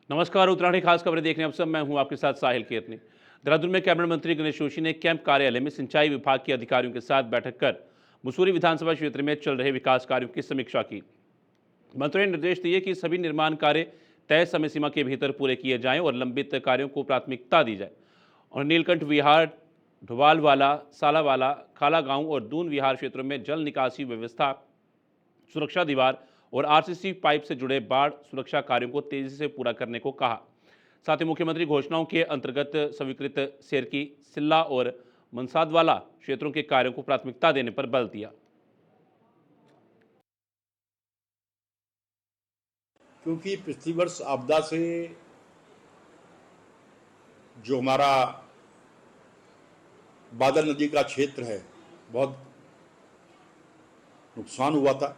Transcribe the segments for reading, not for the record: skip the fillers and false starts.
नमस्कार। उत्तराखंड की खास खबरें देखने अब सब मैं हूं आपके साथ साहिल केतनी। देहरादून में कैबिनेट मंत्री गणेश जोशी ने कैंप कार्यालय में सिंचाई विभाग के अधिकारियों के साथ बैठक कर मसूरी विधानसभा क्षेत्र में चल रहे विकास कार्यों की समीक्षा की। मंत्री ने निर्देश दिए कि सभी निर्माण कार्य तय समय सीमा के भीतर पूरे किए जाएं और लंबित कार्यों को प्राथमिकता दी जाए। और नीलकंठ विहार, ढुवालवाला, सालावाला, खाला गांव और दून विहार क्षेत्रों में जल निकासी व्यवस्था, सुरक्षा दीवार और आरसीसी पाइप से जुड़े बाढ़ सुरक्षा कार्यों को तेजी से पूरा करने को कहा। साथ ही मुख्यमंत्री घोषणाओं के अंतर्गत स्वीकृत सेरकी, सिल्ला और मनसादवाला क्षेत्रों के कार्यों को प्राथमिकता देने पर बल दिया। क्योंकि पिछली वर्ष आपदा से जो हमारा बादल नदी का क्षेत्र है बहुत नुकसान हुआ था।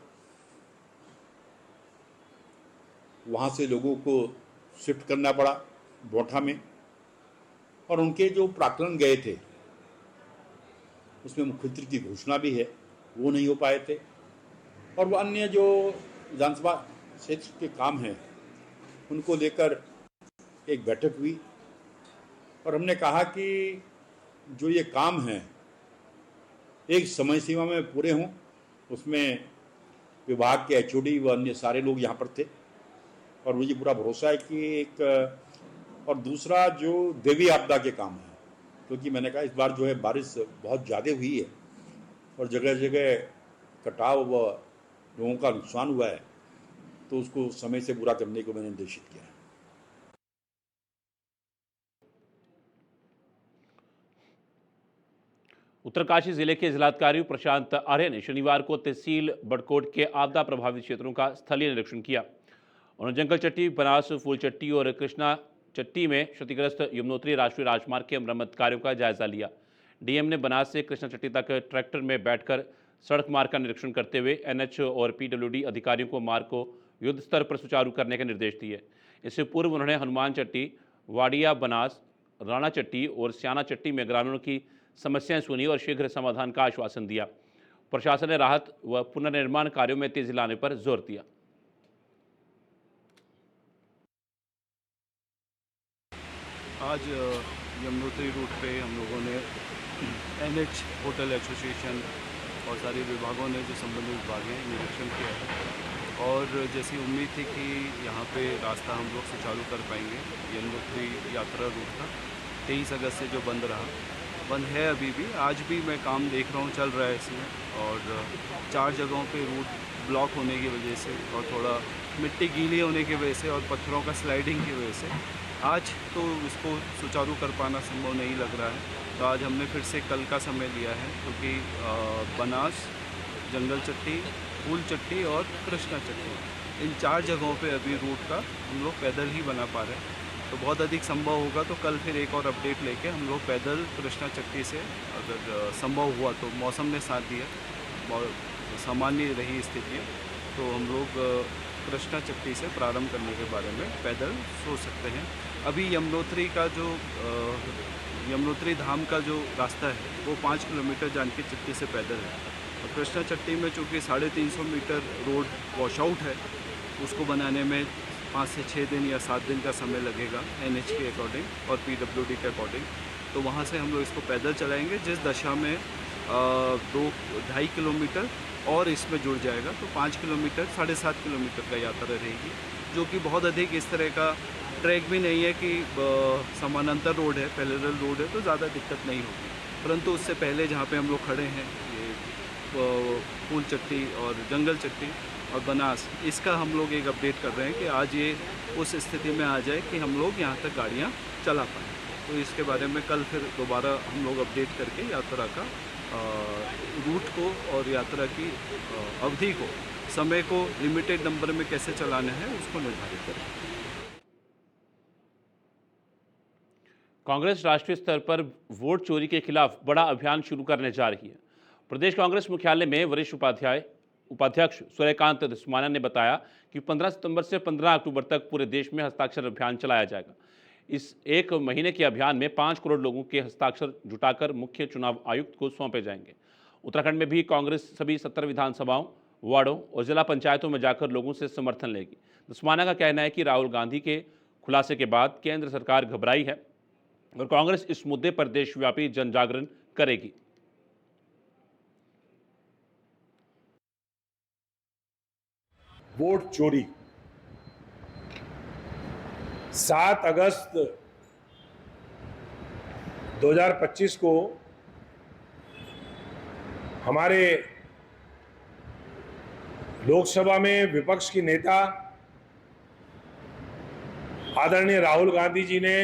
वहाँ से लोगों को शिफ्ट करना पड़ा बोठा में, और उनके जो प्राक्कलन गए थे उसमें मुख्यमंत्री की घोषणा भी है, वो नहीं हो पाए थे। और वो अन्य जो विधानसभा क्षेत्र के काम हैं उनको लेकर एक बैठक हुई और हमने कहा कि जो ये काम हैं एक समय सीमा में पूरे हों। उसमें विभाग के एचओडी व अन्य सारे लोग यहाँ पर थे और मुझे पूरा भरोसा है कि एक, और दूसरा जो देवी आपदा के काम है, क्योंकि मैंने कहा इस बार जो है बारिश बहुत ज़्यादा हुई है और जगह जगह कटाव व लोगों का नुकसान हुआ है, तो उसको समय से पूरा करने को मैंने निर्देशित किया है। उत्तरकाशी जिले के जिलाधिकारी प्रशांत आर्य ने शनिवार को तहसील बड़कोट के आपदा प्रभावित क्षेत्रों का स्थलीय निरीक्षण किया। उन्होंने जंगल चट्टी, बनास, फूलचट्टी और कृष्णा चट्टी में क्षतिग्रस्त यमुनोत्री राष्ट्रीय राजमार्ग के मरम्मत कार्यों का जायजा लिया। डीएम ने बनास से कृष्णा चट्टी तक ट्रैक्टर में बैठकर सड़क मार्ग का निरीक्षण करते हुए एनएच और पीडब्ल्यूडी अधिकारियों को मार्ग को युद्ध स्तर पर सुचारू करने के निर्देश दिए। इससे पूर्व उन्होंने हनुमान चट्टी, वाडिया, बनास, राणा चट्टी और स्याना चट्टी में ग्रामीणों की समस्याएं सुनी और शीघ्र समाधान का आश्वासन दिया। प्रशासन ने राहत व पुनर्निर्माण कार्यों में तेजी लाने पर जोर दिया। आज यमुनोत्री रूट पे हम लोगों ने एनएच होटल एसोसिएशन और सारे विभागों ने जो संबंधित विभाग हैं निरीक्षण किया है और जैसी उम्मीद थी कि यहाँ पे रास्ता हम लोग सुचारू कर पाएंगे। यमुनोत्री यात्रा रूट का 23 अगस्त से जो बंद है अभी भी, आज भी मैं काम देख रहा हूँ चल रहा है इसमें, और 4 जगहों पे रूट ब्लॉक होने की वजह से और थोड़ा मिट्टी गीली होने की वजह से और पत्थरों का स्लाइडिंग की वजह से आज तो इसको सुचारू कर पाना संभव नहीं लग रहा है। तो आज हमने फिर से कल का समय लिया है, क्योंकि बनास, जंगल चट्टी, फूल चट्टी और कृष्णा चट्टी, इन 4 जगहों पे अभी रूट का हम लोग पैदल ही बना पा रहे हैं। तो बहुत अधिक संभव होगा तो कल फिर एक और अपडेट लेके हम लोग पैदल कृष्णा चट्टी से, अगर संभव हुआ तो मौसम ने साथ दिया, बहुत सामान्य रही स्थिति, तो हम लोग कृष्णा चट्टी से प्रारंभ करने के बारे में पैदल सोच सकते हैं। अभी यमुनोत्री का जो यमुनोत्री धाम का जो रास्ता है वो 5 किलोमीटर जानकी चट्टी से पैदल है, और कृष्णा चट्टी में चूँकि 350 मीटर रोड वॉशआउट है, उसको बनाने में 5 से 6 दिन या 7 दिन का समय लगेगा एनएच के अकॉर्डिंग और पीडब्ल्यूडी के अकॉर्डिंग। तो वहाँ से हम लोग इसको पैदल चलाएंगे, जिस दशा में 2-2.5 किलोमीटर और इसमें जुड़ जाएगा, तो 5 किलोमीटर 7.5 किलोमीटर का यात्रा रहेगी, जो कि बहुत अधिक इस तरह का ट्रैक भी नहीं है कि समानांतर रोड है, पैरेलल रोड है, तो ज़्यादा दिक्कत नहीं होगी। परंतु उससे पहले जहाँ पे हम लोग खड़े हैं, ये फूल चट्टी और जंगल चट्टी और बनास, इसका हम लोग एक अपडेट कर रहे हैं कि आज ये उस स्थिति में आ जाए कि हम लोग यहाँ तक गाड़ियाँ चला पाएँ। तो इसके बारे में कल फिर दोबारा हम लोग अपडेट करके यात्रा का रूट को और यात्रा की अवधि को, समय को लिमिटेड नंबर में कैसे चलाना है उसको निर्धारित करें। कांग्रेस राष्ट्रीय स्तर पर वोट चोरी के खिलाफ बड़ा अभियान शुरू करने जा रही है। प्रदेश कांग्रेस मुख्यालय में वरिष्ठ उपाध्यक्ष सूर्यकांत धस्माना ने बताया कि 15 सितंबर से 15 अक्टूबर तक पूरे देश में हस्ताक्षर अभियान चलाया जाएगा। इस 1 महीने के अभियान में 5 करोड़ लोगों के हस्ताक्षर जुटाकर मुख्य चुनाव आयुक्त को सौंपे जाएंगे। उत्तराखंड में भी कांग्रेस सभी 70 विधानसभाओं, वार्डों और जिला पंचायतों में जाकर लोगों से समर्थन लेगी। धस्माना का कहना है कि राहुल गांधी के खुलासे के बाद केंद्र सरकार घबराई है और कांग्रेस इस मुद्दे पर देशव्यापी जन जागरण करेगी। वोट चोरी 7 अगस्त 2025 को हमारे लोकसभा में विपक्ष की नेता आदरणीय राहुल गांधी जी ने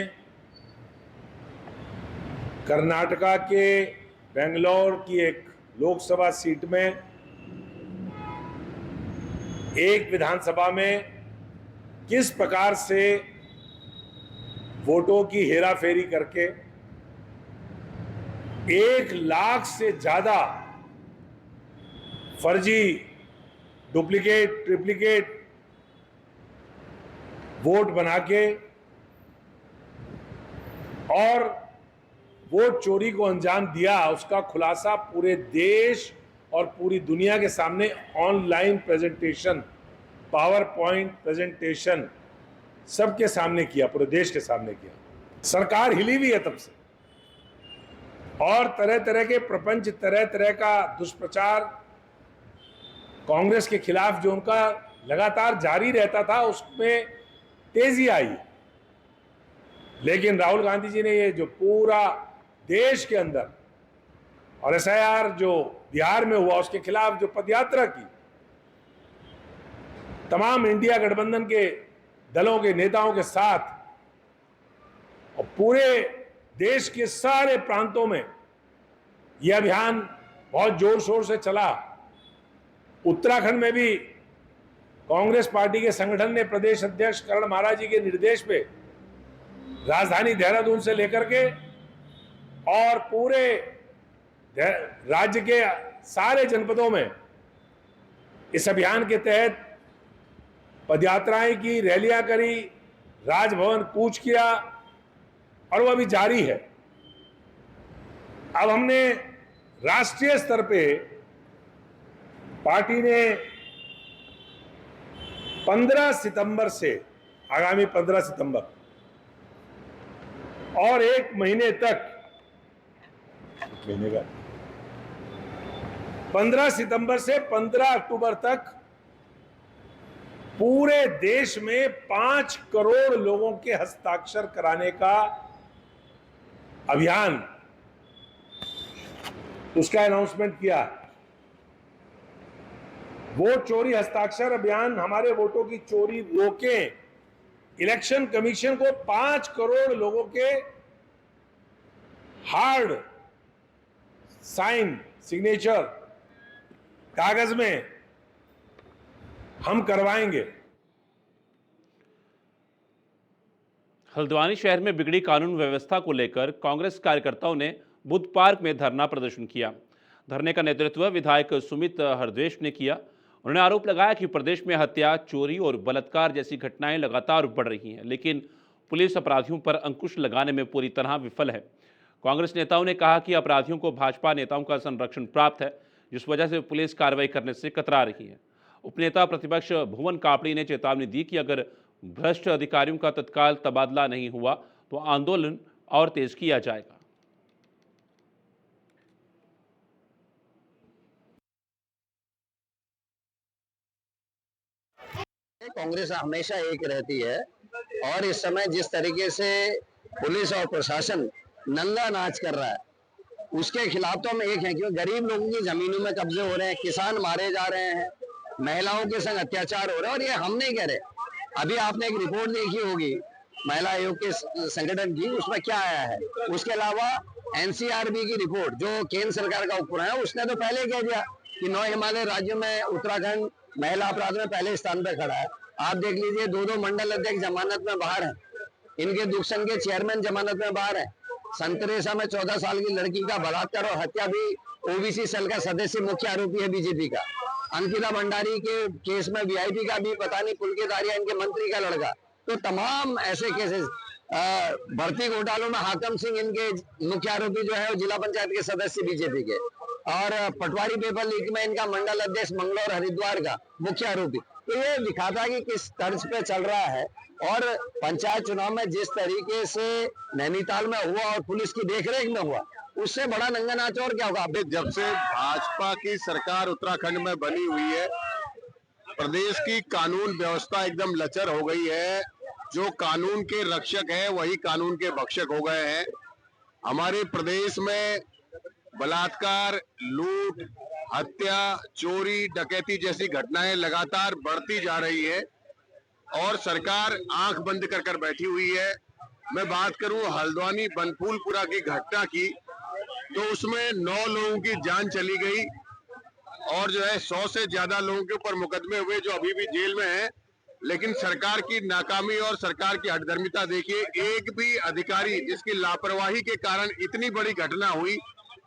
कर्नाटका के बेंगलोर की एक लोकसभा सीट में एक विधानसभा में किस प्रकार से वोटों की हेराफेरी करके 1 लाख से ज्यादा फर्जी, डुप्लीकेट, ट्रिप्लीकेट वोट बना के और वोट चोरी को अंजाम दिया, उसका खुलासा पूरे देश और पूरी दुनिया के सामने online presentation, power point presentation सबके सामने किया, पूरे देश के सामने किया। सरकार हिली हुई है तब से और तरह तरह के प्रपंच, तरह तरह का दुष्प्रचार कांग्रेस के खिलाफ जो उनका लगातार जारी रहता था, उसमें तेजी आई। लेकिन राहुल गांधी जी ने ये जो पूरा देश के अंदर और एसआईआर जो बिहार में हुआ उसके खिलाफ जो पदयात्रा की, तमाम इंडिया गठबंधन के दलों के नेताओं के साथ और पूरे देश के सारे प्रांतों में यह अभियान बहुत जोर शोर से चला। उत्तराखंड में भी कांग्रेस पार्टी के संगठन ने प्रदेश अध्यक्ष करण महाराज जी के निर्देश पे राजधानी देहरादून से लेकर के और पूरे राज्य के सारे जनपदों में इस अभियान के तहत पदयात्राएं की, रैलियां करी, राजभवन कूच किया और वो अभी जारी है। अब हमने राष्ट्रीय स्तर पे पार्टी ने 15 सितंबर से, आगामी 15 सितंबर और 1 महीने तक, 15 सितंबर से 15 अक्टूबर तक पूरे देश में 5 करोड़ लोगों के हस्ताक्षर कराने का अभियान, उसका अनाउंसमेंट किया। वोट चोरी हस्ताक्षर अभियान हमारे वोटों की चोरी रोके, इलेक्शन कमीशन को 5 करोड़ लोगों के हार्ड साइन, सिग्नेचर कागज में हम करवाएंगे। हल्द्वानी शहर में बिगड़ी कानून व्यवस्था को लेकर कांग्रेस कार्यकर्ताओं ने बुद्ध पार्क में धरना प्रदर्शन किया। धरने का नेतृत्व विधायक सुमित हरद्वेश ने किया। उन्होंने आरोप लगाया कि प्रदेश में हत्या, चोरी और बलात्कार जैसी घटनाएं लगातार बढ़ रही हैं, लेकिन पुलिस अपराधियों पर अंकुश लगाने में पूरी तरह विफल है। कांग्रेस नेताओं ने कहा कि अपराधियों को भाजपा नेताओं का संरक्षण प्राप्त है, जिस वजह से पुलिस कार्रवाई करने से कतरा रही है। उपनेता प्रतिपक्ष भुवन कापड़ी ने चेतावनी दी कि अगर भ्रष्ट अधिकारियों का तत्काल तबादला नहीं हुआ तो आंदोलन और तेज किया जाएगा। कांग्रेस हमेशा एक रहती है और इस समय जिस तरीके से पुलिस और प्रशासन नंगा नाच कर रहा है, उसके खिलाफ तो हम एक हैं, क्योंकि गरीब लोगों की जमीनों में कब्जे हो रहे हैं, किसान मारे जा रहे हैं, महिलाओं के संग अत्याचार हो रहा है। और ये हम नहीं कह रहे, अभी आपने एक रिपोर्ट देखी होगी महिला आयोग के संगठन की, उसमें क्या आया है। उसके अलावा एनसीआरबी की रिपोर्ट जो केंद्र सरकार का उपकरण है, उसने तो पहले कह दिया कि 9 हिमालय राज्यों में उत्तराखंड महिला अपराध में पहले स्थान पर खड़ा है। आप देख लीजिए, 2 मंडल अध्यक्ष जमानत में बाहर हैं, इनके दूरसंघ के चेयरमैन जमानत में बाहर है। संतरेसा में 14 साल की लड़की का बलात्कार और हत्या भी ओबीसी सेल का सदस्य मुख्य आरोपी है बीजेपी का। अंकिता भंडारी के केस में वीआईपी का भी पता नहीं पुलकेदारिया इनके मंत्री का लड़का। तो तमाम ऐसे केसेस, भर्ती घोटालों में हाकम सिंह इनके मुख्य आरोपी जो है वो जिला पंचायत के सदस्य बीजेपी के, और पटवारी पेपर लीक में इनका मंडल अध्यक्ष मंगलौर हरिद्वार का मुख्य आरोपी। तो ये दिखाता है कि किस तर्ज पे चल रहा है। और पंचायत चुनाव में जिस तरीके से नैनीताल में हुआ और पुलिस की देखरेख में हुआ, उससे बड़ा नंगा नाच और क्या होगा। जब से भाजपा की सरकार उत्तराखंड में बनी हुई है, प्रदेश की कानून व्यवस्था एकदम लचर हो गई है। जो कानून के रक्षक हैं वही कानून के भक्षक हो गए हैं। हमारे प्रदेश में बलात्कार, लूट, हत्या, चोरी, डकैती जैसी घटनाएं लगातार बढ़ती जा रही है और सरकार आंख बंद कर कर बैठी हुई है। मैं बात करूं हल्द्वानी बनफूलपुरा की घटना की, तो उसमें 9 लोगों की जान चली गई और जो है 100 से ज्यादा लोगों के ऊपर मुकदमे हुए जो अभी भी जेल में हैं। लेकिन सरकार की नाकामी और सरकार की हठधर्मिता देखिए, एक भी अधिकारी जिसकी लापरवाही के कारण इतनी बड़ी घटना हुई,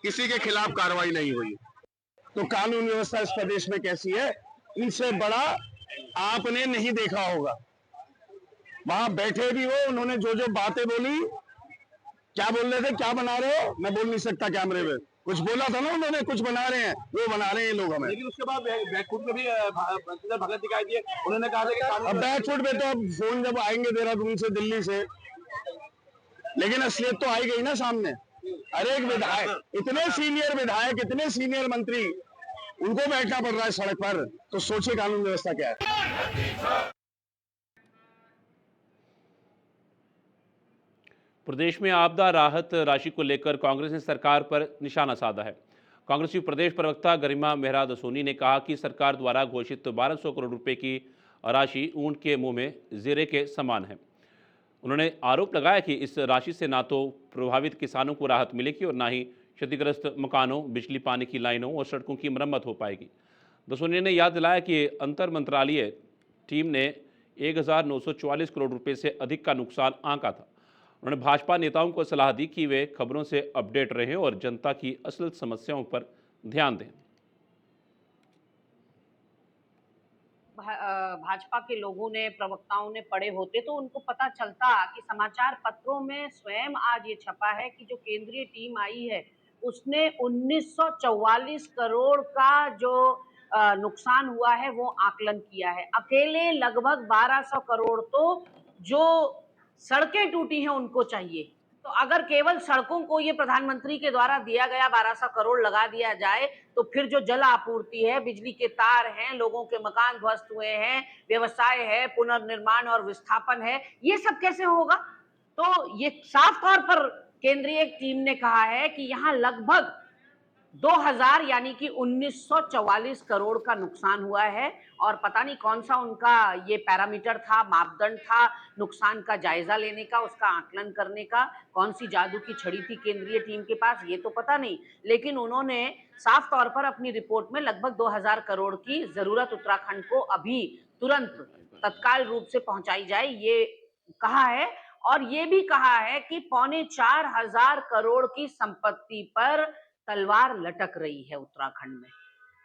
किसी के खिलाफ कार्रवाई नहीं हुई। तो कानून व्यवस्था इस प्रदेश में कैसी है, इनसे बड़ा आपने नहीं देखा होगा। वहां बैठे भी हो, उन्होंने जो जो बातें बोली, क्या बोल रहे थे, क्या बना रहे हो, मैं बोल नहीं सकता कैमरे में। कुछ बोला था ना उन्होंने, कुछ बना रहे हैं, वो बना रहे हैं लोग हमें। लेकिन उसके बाद बैकफुट में भी भगत दिखाई दिए। उन्होंने कहा था कि अब बैकफुट में तो अब फोन जब आएंगे देहरादून से, दिल्ली से, लेकिन असलियत तो आई गई ना सामने। अरे एक विधायक, इतने सीनियर विधायक, इतने सीनियर मंत्री, उनको बैठना पड़ रहा है सड़क पर, तो सोचिए कानून व्यवस्था क्या है। प्रदेश में आपदा राहत राशि को लेकर कांग्रेस ने सरकार पर निशाना साधा है। कांग्रेसी प्रदेश प्रवक्ता गरिमा मेहरा दसोनी ने कहा कि सरकार द्वारा घोषित 1200 करोड़ रुपए की राशि ऊंट के मुंह में जीरे के समान है। उन्होंने आरोप लगाया कि इस राशि से ना तो प्रभावित किसानों को राहत मिलेगी और ना ही क्षतिग्रस्त मकानों, बिजली पानी की लाइनों और सड़कों की मरम्मत हो पाएगी। दसोनी ने याद दिलाया कि अंतर मंत्रालयीय टीम ने 1944 करोड़ रुपए से अधिक का नुकसान आंका था। उन्होंने भाजपा नेताओं को सलाह दी कि वे खबरों से अपडेट रहें और जनता की असल समस्याओं पर ध्यान दें। भाजपा के लोगों ने, प्रवक्ताओं ने पढ़े होते तो उनको पता चलता कि समाचार पत्रों में स्वयं आज ये छपा है कि जो केंद्रीय टीम आई है उसने 1944 करोड़ का जो नुकसान हुआ है वो आकलन किया है। अकेले लगभग 1200 करोड़ तो जो सड़कें टूटी हैं उनको चाहिए। तो अगर केवल सड़कों को ये प्रधानमंत्री के द्वारा दिया गया 1200 करोड़ लगा दिया जाए तो फिर जो जल आपूर्ति है, बिजली के तार हैं, लोगों के मकान ध्वस्त हुए हैं, व्यवसाय है, पुनर्निर्माण और विस्थापन है, ये सब कैसे होगा। तो ये साफ तौर पर केंद्रीय टीम ने कहा है कि यहाँ लगभग 2000 यानी कि 1944 करोड़ का नुकसान हुआ है और पता नहीं कौन सा उनका ये पैरामीटर था, मापदंड था नुकसान का जायजा लेने का, उसका आकलन करने का, कौन सी जादू की छड़ी थी केंद्रीय टीम के पास, ये तो पता नहीं। लेकिन उन्होंने साफ तौर पर अपनी रिपोर्ट में लगभग 2000 करोड़ की जरूरत उत्तराखंड को अभी तुरंत तत्काल रूप से पहुंचाई जाए ये कहा है। और ये भी कहा है कि 4500 करोड़ की संपत्ति पर तलवार लटक रही है उत्तराखंड में।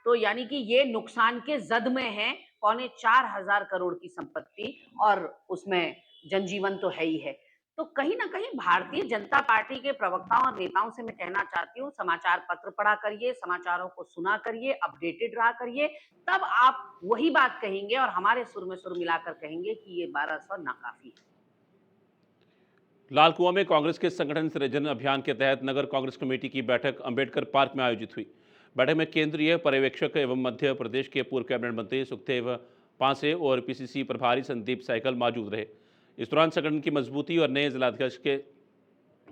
तो यानी कि ये नुकसान के जद में है 4500 करोड़ की संपत्ति और उसमें जनजीवन तो है ही है। तो कहीं ना कहीं भारतीय जनता पार्टी के प्रवक्ताओं और नेताओं से मैं कहना चाहती हूँ, समाचार पत्र पढ़ा करिए, समाचारों को सुना करिए, अपडेटेड रहा करिए, तब आप वही बात कहेंगे और हमारे सुर में सुर मिलाकर कहेंगे कि ये 1200 नाकाफी है। लाल कुआं में कांग्रेस के संगठन सृजन अभियान के तहत नगर कांग्रेस कमेटी की बैठक अंबेडकर पार्क में आयोजित हुई। बैठक में केंद्रीय पर्यवेक्षक एवं मध्य प्रदेश के पूर्व कैबिनेट मंत्री सुखदेव पांसे और पीसीसी प्रभारी संदीप सहगल मौजूद रहे। इस दौरान संगठन की मजबूती और नए जिलाध्यक्ष के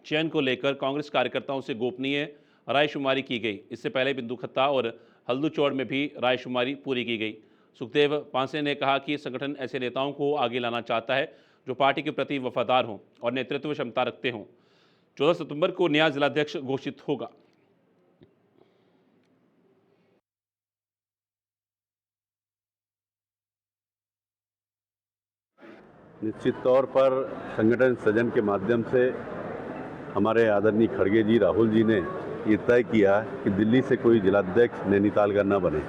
चयन को लेकर कांग्रेस कार्यकर्ताओं से गोपनीय रायशुमारी की गई। इससे पहले बिंदुखत्ता और हल्दूचौड़ में भी रायशुमारी पूरी की गई। सुखदेव पांसे ने कहा कि संगठन ऐसे नेताओं को आगे लाना चाहता है जो पार्टी के प्रति वफादार हों और नेतृत्व क्षमता रखते हों। 14 सितंबर को नया जिलाध्यक्ष घोषित होगा। निश्चित तौर पर संगठन सृजन के माध्यम से हमारे आदरणीय खड़गे जी, राहुल जी ने ये तय किया कि दिल्ली से कोई जिलाध्यक्ष नैनीताल का न बने।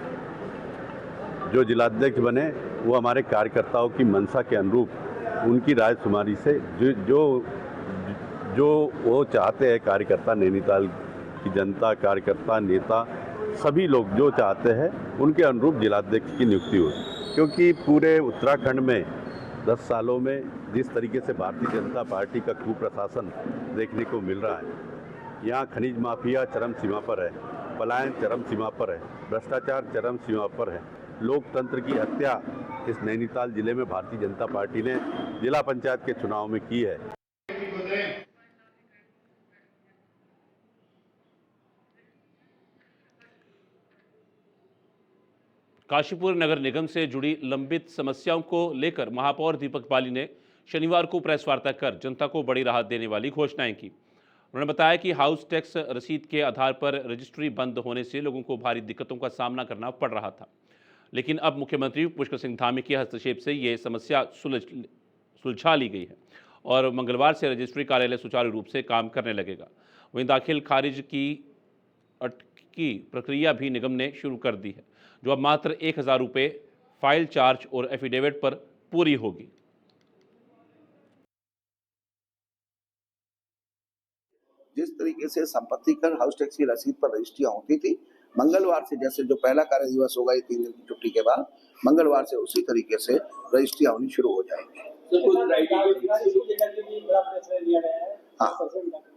जो जिलाध्यक्ष बने वो हमारे कार्यकर्ताओं की मंशा के अनुरूप उनकी रायशुमारी से जो वो चाहते हैं, कार्यकर्ता, नैनीताल की जनता, कार्यकर्ता, नेता, सभी लोग जो चाहते हैं उनके अनुरूप जिलाध्यक्ष की नियुक्ति हुई। क्योंकि पूरे उत्तराखंड में 10 सालों में जिस तरीके से भारतीय जनता पार्टी का कुप्रशासन देखने को मिल रहा है, यहाँ खनिज माफिया चरम सीमा पर है, पलायन चरम सीमा पर है, भ्रष्टाचार चरम सीमा पर है, लोकतंत्र की हत्या इस नैनीताल जिले में भारतीय जनता पार्टी ने जिला पंचायत के चुनाव में की है। काशीपुर नगर निगम से जुड़ी लंबित समस्याओं को लेकर महापौर दीपक बाली ने शनिवार को प्रेस वार्ता कर जनता को बड़ी राहत देने वाली घोषणाएं की। उन्होंने बताया कि हाउस टैक्स रसीद के आधार पर रजिस्ट्री बंद होने से लोगों को भारी दिक्कतों का सामना करना पड़ रहा था, लेकिन अब मुख्यमंत्री पुष्कर सिंह धामी के हस्तक्षेप से ये समस्या सुलझा ली गई है और मंगलवार से रजिस्ट्री कार्यालय सुचारू रूप से काम करने लगेगा। वहीं दाखिल खारिज की अटकी प्रक्रिया भी निगम ने शुरू कर दी है, जो अब मात्र 1000 रुपये फाइल चार्ज और एफिडेविट पर पूरी होगी। जिस तरीके से संपत्ति कर हाउस टैक्स की रसीद पर रजिस्ट्रियां होती थी, मंगलवार से जैसे जो पहला कार्य दिवस होगा ये 3 दिन की छुट्टी के बाद, मंगलवार से उसी तरीके से रजिस्ट्रियां होनी शुरू हो जाएंगी। हाँ,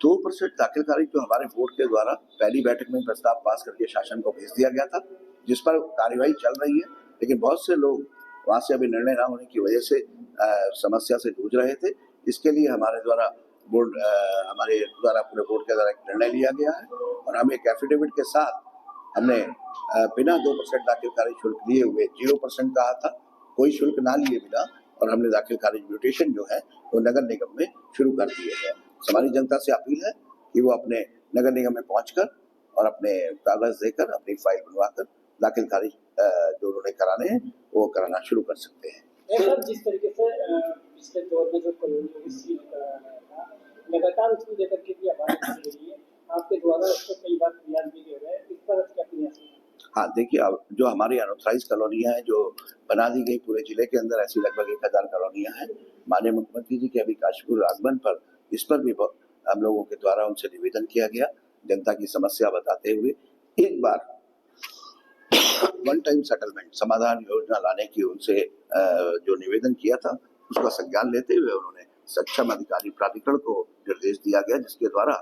2% दाखिल खारिज जो हमारे बोर्ड के द्वारा पहली बैठक में प्रस्ताव पास करके शासन को भेज दिया गया था, जिस पर कार्यवाही चल रही है, लेकिन बहुत से लोग वहां से अभी निर्णय न होने की वजह से समस्या से जूझ रहे थे। इसके लिए हमारे द्वारा पूरे बोर्ड के द्वारा एक निर्णय लिया गया है और हम एक एफिडेविट के साथ हमने बिना 2% दाखिल खारिज शुल्क लिए हुए 0% कहा था, कोई शुल्क ना लिए बिना, और हमने दाखिल खारिज म्यूटेशन जो है वो नगर निगम में शुरू कर दिए हैं। हमारी जनता से अपील है कि वो अपने नगर निगम में पहुंचकर और अपने कागज देकर अपनी फाइल बनवाकर दाखिल खारिज जो उन्होंने कराने हैं वो कराना शुरू कर सकते हैं। सर, जिस तरीके से पिछले दौर में जो कॉलोनी लगातार उसको लेकर के भी आवाज उठ रही है, आपके द्वारा उसको कई बार प्रयास भी किए गए, इस पर क्या प्रयास है? हाँ, देखिए, अब जो हमारी अनऑथराइज कॉलोनियां हैं जो बना दी गई पूरे जिले के अंदर, ऐसी लगभग 1000 कॉलोनियां हैं। माननीय मुख्यमंत्री जी के अभी काशीपुर आगमन पर इस पर भी हम लोगों के द्वारा उनसे निवेदन किया गया, जनता की समस्या बताते हुए एक बार वन टाइम सेटलमेंट समाधान योजना लाने की उनसे जो निवेदन किया था उसका संज्ञान लेते हुए उन्होंने सक्षम अधिकारी प्राधिकरण को निर्देश दिया गया, जिसके द्वारा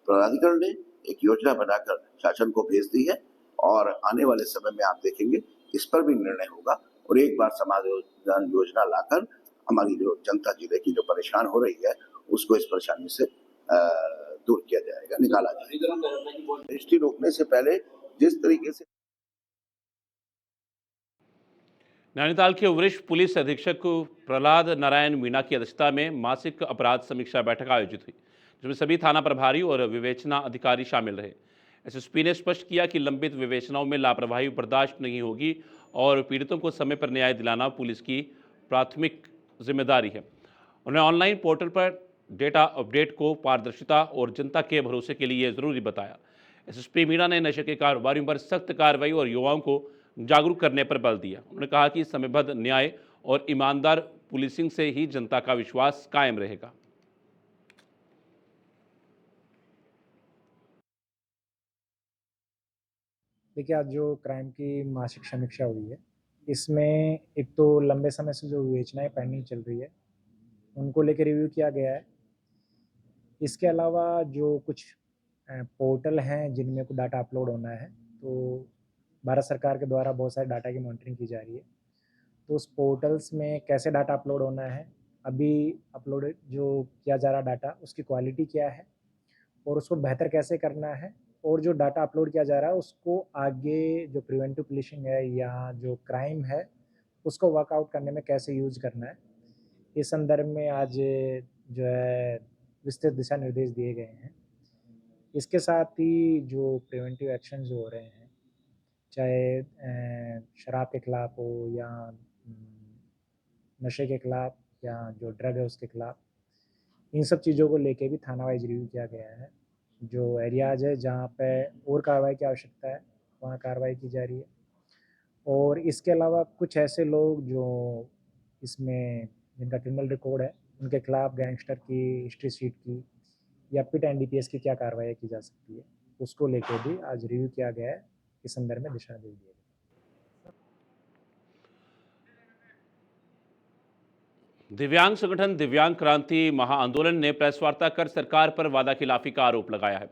प्राधिकरण ने एक योजना बनाकर शासन को भेज दी है और आने वाले समय में आप देखेंगे इस पर भी निर्णय होगा और एक बार समाधान योजना लाकर हमारी जो जनता जिले की जो परेशान हो रही है उसको इस परेशानी से दूर किया जाएगा, निकाला जाएगा। रजिस्ट्री रोकने से पहले जिस तरीके से नैनीताल के वरिष्ठ पुलिस अधीक्षक प्रहलाद नारायण मीणा की अध्यक्षता में मासिक अपराध समीक्षा बैठक आयोजित हुई, जिसमें सभी थाना प्रभारी और विवेचना अधिकारी शामिल रहे। एसएसपी ने स्पष्ट किया कि लंबित विवेचनाओं में लापरवाही बर्दाश्त नहीं होगी और पीड़ितों को समय पर न्याय दिलाना पुलिस की प्राथमिक जिम्मेदारी है। उन्होंने ऑनलाइन पोर्टल पर डेटा अपडेट को पारदर्शिता और जनता के भरोसे के लिए ज़रूरी बताया। एसएसपी मीणा ने नशे के कारोबारियों पर सख्त कार्रवाई और युवाओं को जागरूक करने पर बल दिया। उन्होंने कहा कि समयबद्ध न्याय और ईमानदार पुलिसिंग से ही जनता का विश्वास कायम रहेगा। देखिए, आज जो क्राइम की मासिक समीक्षा हुई है, इसमें एक तो लंबे समय से जो विवेचनाएं पेंडिंग चल रही है उनको लेकर रिव्यू किया गया है। इसके अलावा जो कुछ पोर्टल हैं जिनमें को डाटा अपलोड होना है, तो भारत सरकार के द्वारा बहुत सारे डाटा की मॉनिटरिंग की जा रही है, तो उस पोर्टल्स में कैसे डाटा अपलोड होना है, अभी अपलोड जो किया जा रहा डाटा उसकी क्वालिटी क्या है और उसको बेहतर कैसे करना है, और जो डाटा अपलोड किया जा रहा है उसको आगे जो प्रिवेंटिव पुलिसिंग है या जो क्राइम है उसको वर्कआउट करने में कैसे यूज करना है, इस संदर्भ में आज जो है विस्तृत दिशा निर्देश दिए गए हैं। इसके साथ ही जो प्रिवेंटिव एक्शन जो हो रहे हैं, चाहे शराब के खिलाफ हो या नशे के खिलाफ या जो ड्रग है उसके खिलाफ, इन सब चीज़ों को लेके भी थाना वाइज रिव्यू किया गया है। जो एरियाज है जहाँ पे और कार्रवाई की आवश्यकता है वहाँ कार्रवाई की जा रही है, और इसके अलावा कुछ ऐसे लोग जो इसमें जिनका क्रिमिनल रिकॉर्ड है उनके खिलाफ गैंगस्टर की हिस्ट्री शीट की या पिट एनडीपीएस की क्या कार्रवाई की जा सकती है, उसको लेके भी आज रिव्यू किया गया है। इस संदर्भ में दिशा निर्देश दिए गए। दिव्यांग संगठन दिव्यांग क्रांति महाआंदोलन ने प्रेस वार्ता कर सरकार पर वादाखिलाफी का आरोप लगाया है।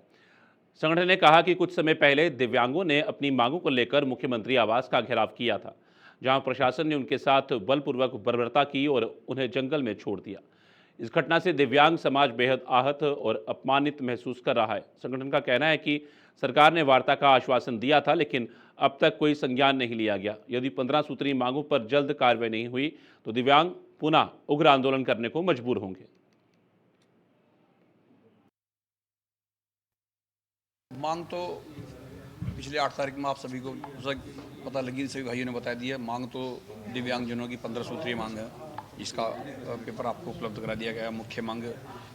संगठन ने कहा कि कुछ समय पहले दिव्यांगों ने अपनी मांगों को लेकर मुख्यमंत्री आवास का घेराव किया था, जहां प्रशासन ने उनके साथ बलपूर्वक बर्बरता की और उन्हें जंगल में छोड़ दिया। इस घटना से दिव्यांग समाज बेहद आहत और अपमानित महसूस कर रहा है। संगठन का कहना है कि सरकार ने वार्ता का आश्वासन दिया था, लेकिन अब तक कोई संज्ञान नहीं लिया गया। यदि 15 सूत्री मांगों पर जल्द कार्रवाई नहीं हुई तो दिव्यांग पुनः उग्र आंदोलन करने को मजबूर होंगे। मांग तो पिछले 8 तारीख में आप सभी को पता लगी, सभी भाइयों ने बता दिया। मांग तो दिव्यांगजनों की 15 सूत्रीय मांग है, जिसका पेपर आपको उपलब्ध करा दिया गया। मुख्य मांग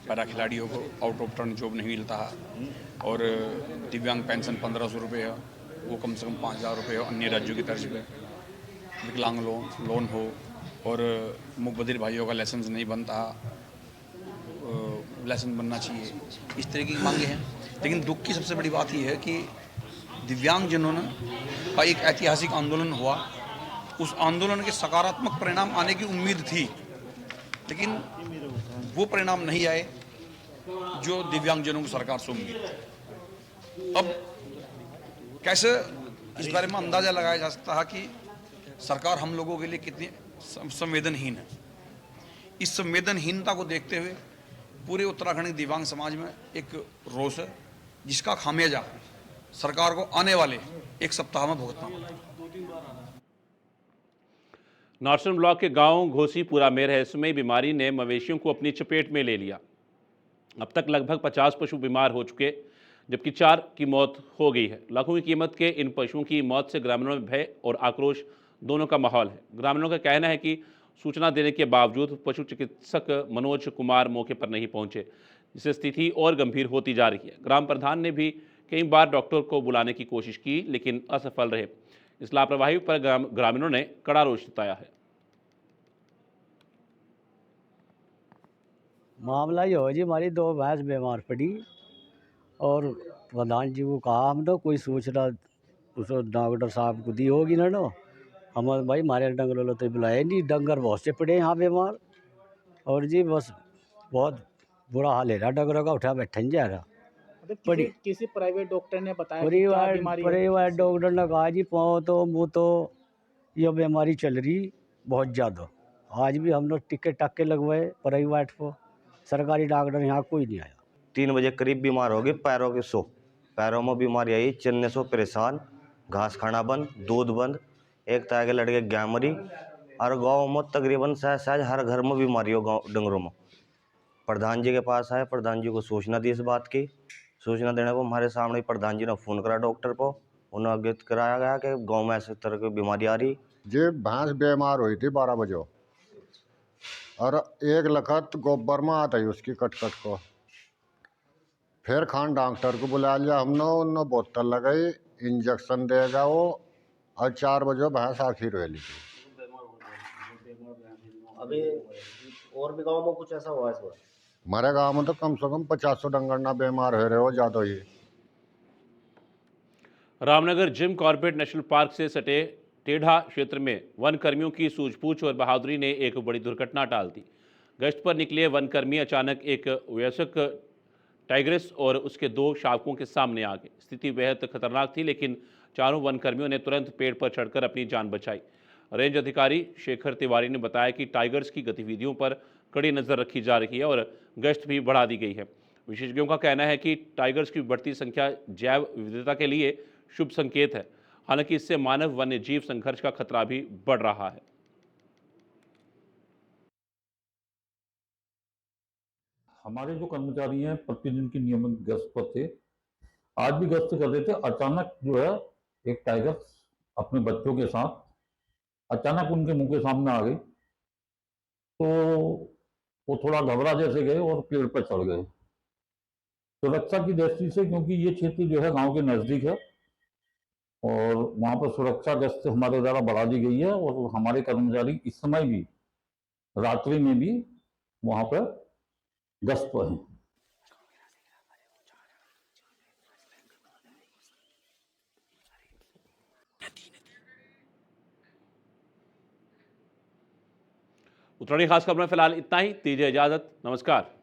पैरा खिलाड़ियों को आउट ऑफ टर्न जॉब नहीं मिलता है और दिव्यांग पेंशन 1500 रुपये है, वो कम से कम 5000 रुपये हो अन्य राज्यों की तर्ज पे। विकलांग लोन हो और मूक बधिर भाइयों का लाइसेंस नहीं बनता, लाइसेंस बनना चाहिए। इस तरह की मांगे हैं। लेकिन दुख की सबसे बड़ी बात यह है कि दिव्यांगजनों का एक ऐतिहासिक आंदोलन हुआ, उस आंदोलन के सकारात्मक परिणाम आने की उम्मीद थी, लेकिन वो परिणाम नहीं आए जो दिव्यांगजनों को सरकार से उम्मीद थी। अब कैसे इस बारे में अंदाजा लगाया जा सकता है कि सरकार हम लोगों के लिए कितनी संवेदनहीन है। इस संवेदनहीनता को देखते हुए पूरे उत्तराखंड दिव्यांग समाज में एक रोष है, जिसका खामियाजा सरकार को आने वाले एक सप्ताह में भुगतना पड़ेगा। नॉर्सन ब्लॉक के गांव घोसीपुरा में रहस्यमयी बीमारी ने मवेशियों को अपनी चपेट में ले लिया। अब तक लगभग 50 पशु बीमार हो चुके, जबकि 4 की मौत हो गई है। लाखों की कीमत के इन पशुओं की मौत से ग्रामीणों में भय और आक्रोश दोनों का माहौल है। ग्रामीणों का कहना है कि सूचना देने के बावजूद पशु चिकित्सक मनोज कुमार मौके पर नहीं पहुंचे, जिससे स्थिति और गंभीर होती जा रही है। ग्राम प्रधान ने भी कई बार डॉक्टर को बुलाने की कोशिश की, लेकिन असफल रहे। इस लापरवाही पर ग्रामीणों ने कड़ा रोष जताया है। मामला ये हो जी, हमारी 2 भैंस बीमार पड़ी और प्रधान जी को कहा हम तो कोई सूचना उस डॉक्टर साहब को दी होगी ना। नो हम भाई हमारे डंगर तो बुलाए नहीं, डंगर बहुत से पड़े यहाँ बीमार और जी बस बहुत बुरा हाल है रहा डंगरों का, उठा बैठा नहीं जा रहा। किसी प्राइवेट डॉक्टर ने बताया परिवार डॉक्टर ने कहा जी पाँव तो मुँह तो ये बीमारी चल रही बहुत ज़्यादा। आज भी हम लोग टिक्के टाके लगवाए प्राइवेट को, सरकारी डॉक्टर यहाँ कोई नहीं आया। 3 बजे करीब बीमार हो गए, पैरों में बीमारी आई, चलने से परेशान, घास खाना बंद, दूध बंद, एक तरह के लड़के गैमरी और गाँव में तकरीबन सहज हर घर में बीमारी हो। गाँव डंगरों में प्रधान जी के पास आए, प्रधान जी को सूचना दी। इस बात की सूचना देने को हमारे सामने प्रधान जी ने फ़ोन करा डॉक्टर को, उन्हें अवगत कराया गया कि गाँव में ऐसे तरह की बीमारी आ रही। जी भैंस बीमार हुई थी 12 बजे और एक लखत गोबर में आता है उसकी कटकट को। फिर खान डॉक्टर को बुला लिया हमने, उन्होंने बोतल लगाई, इंजेक्शन देगा वो, और 4 बजे भैंस आखिर हुई थी। अभी और भी गाँव में कुछ ऐसा हुआ है? इस बार हमारे गांव में तो कम से कम 50 डंगर ना बीमार हो रहे हो ज़्यादा ही। Ramnagar Jim Corbett national park से सटे टेढ़ा क्षेत्र में वन कर्मियों की सूझबूझ और बहादुरी ने एक बड़ी दुर्घटना टाल दी। गश्त पर निकले वनकर्मी अचानक एक वयस्क टाइग्रेस और उसके 2 शावकों के सामने आ गए। स्थिति बेहद खतरनाक थी, लेकिन चारों वनकर्मियों ने तुरंत पेड़ पर चढ़कर अपनी जान बचाई। रेंज अधिकारी शेखर तिवारी ने बताया कि टाइगर्स की गतिविधियों पर कड़ी नज़र रखी जा रही है और गश्त भी बढ़ा दी गई है। विशेषज्ञों का कहना है कि टाइगर्स की बढ़ती संख्या जैव विविधता के लिए शुभ संकेत है, हालांकि इससे मानव वन्य जीव संघर्ष का खतरा भी बढ़ रहा है। हमारे जो कर्मचारी हैं प्रतिदिन की नियमित गश्त पर थे, आज भी गश्त कर रहे थे। अचानक जो है एक टाइगर अपने बच्चों के साथ अचानक उनके मुंह के सामने आ गई, तो वो थोड़ा घबरा जैसे गए और पेड़ पर चढ़ गए। सुरक्षा की दृष्टि से, क्योंकि ये क्षेत्र जो है गांव के नज़दीक है और वहाँ पर सुरक्षा गश्त हमारे द्वारा बढ़ा दी गई है और हमारे कर्मचारी इस समय भी रात्रि में भी वहाँ पर गश्त पर हैं। उत्तरायणी खास खबर में फिलहाल इतना ही। दीजिए इजाजत, नमस्कार।